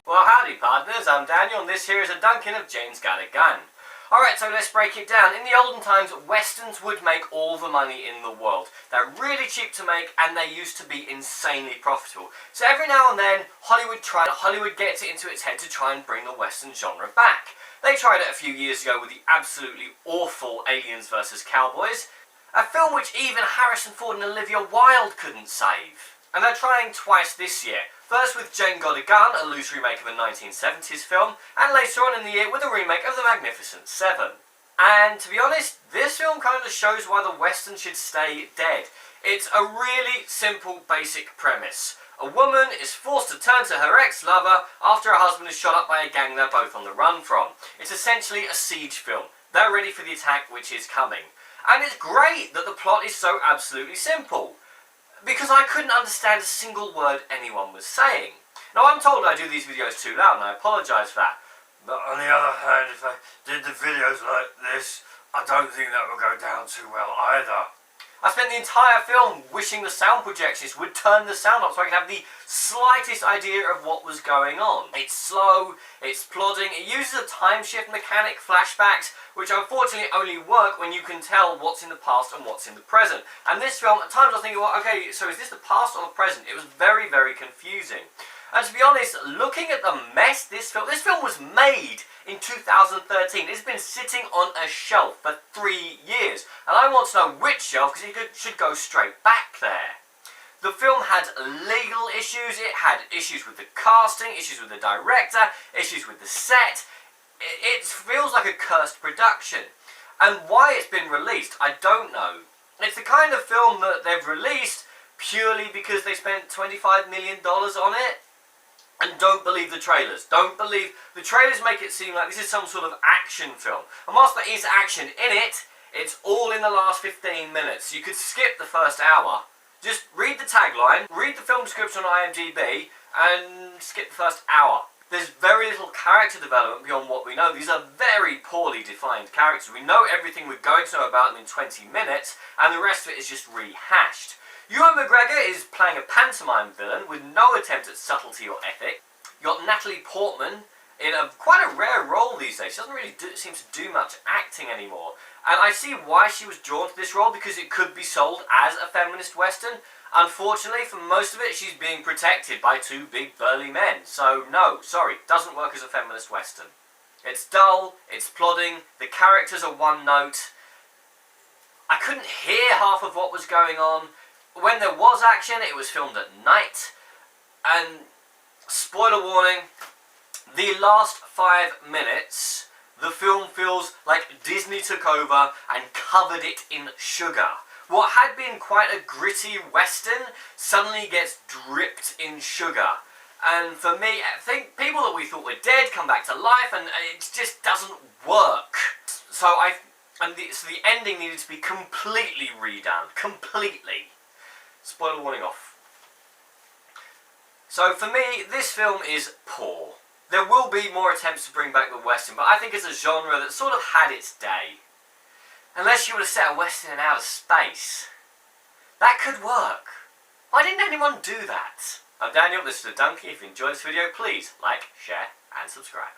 Well, howdy partners, I'm Daniel and this here is a dunking of Jane's Got a Gun. Alright, so let's break it down. In the olden times, westerns would make all the money in the world. They're really cheap to make and they used to be insanely profitable. So every now and then, Hollywood gets it into its head to try and bring the western genre back. They tried it a few years ago with the absolutely awful Aliens vs. Cowboys, a film which even Harrison Ford and Olivia Wilde couldn't save. And they're trying twice this year. First with Jane Got a Gun, a loose remake of a 1970s film, and later on in the year with a remake of The Magnificent Seven. And to be honest, this film kind of shows why the western should stay dead. It's a really simple, basic premise. A woman is forced to turn to her ex-lover after her husband is shot up by a gang they're both on the run from. It's essentially a siege film. They're ready for the attack which is coming. And it's great that the plot is so absolutely simple, because I couldn't understand a single word anyone was saying. Now I'm told I do these videos too loud and I apologise for that. But on the other hand, if I did the videos like this, I don't think that would go down too well either. I spent the entire film wishing the sound projectionist would turn the sound up so I could have the slightest idea of what was going on. It's slow, it's plodding, it uses a time shift mechanic, flashbacks, which unfortunately only work when you can tell what's in the past and what's in the present. And this film, at times I was thinking, well, okay, so is this the past or the present? It was very, very confusing. And to be honest, looking at the mess this film was made in 2013. It's been sitting on a shelf for 3 years. And I want to know which shelf, because it should go straight back there. The film had legal issues, it had issues with the casting, issues with the director, issues with the set. It feels like a cursed production. And why it's been released, I don't know. It's the kind of film that they've released purely because they spent $25 million on it. And don't believe the trailers. Don't believe... The trailers make it seem like this is some sort of action film. And whilst there is action in it, it's all in the last 15 minutes. You could skip the first hour. Just read the tagline, read the film description on IMDb, and skip the first hour. There's very little character development beyond what we know. These are very poorly defined characters. We know everything we're going to know about them in 20 minutes, and the rest of it is just rehashed. Ewan McGregor is playing a pantomime villain with no attempt at subtlety or ethic. You got Natalie Portman in quite a rare role these days. She doesn't really seem to do much acting anymore. And I see why she was drawn to this role, because it could be sold as a feminist western. Unfortunately, for most of it, she's being protected by two big burly men. So no, sorry, doesn't work as a feminist western. It's dull, it's plodding, the characters are one note. I couldn't hear half of what was going on. When there was action, it was filmed at night. And, spoiler warning, the last 5 minutes, the film feels like Disney took over and covered it in sugar. What had been quite a gritty western suddenly gets dripped in sugar. And for me, I think people that we thought were dead come back to life and it just doesn't work. So the ending needed to be completely redone. Completely. Spoiler warning off. So for me, this film is poor. There will be more attempts to bring back the western, but I think it's a genre that sort of had its day. Unless you were to set a western in outer space. That could work. Why didn't anyone do that? I'm Daniel, this is The Donkey. If you enjoyed this video, please like, share and subscribe.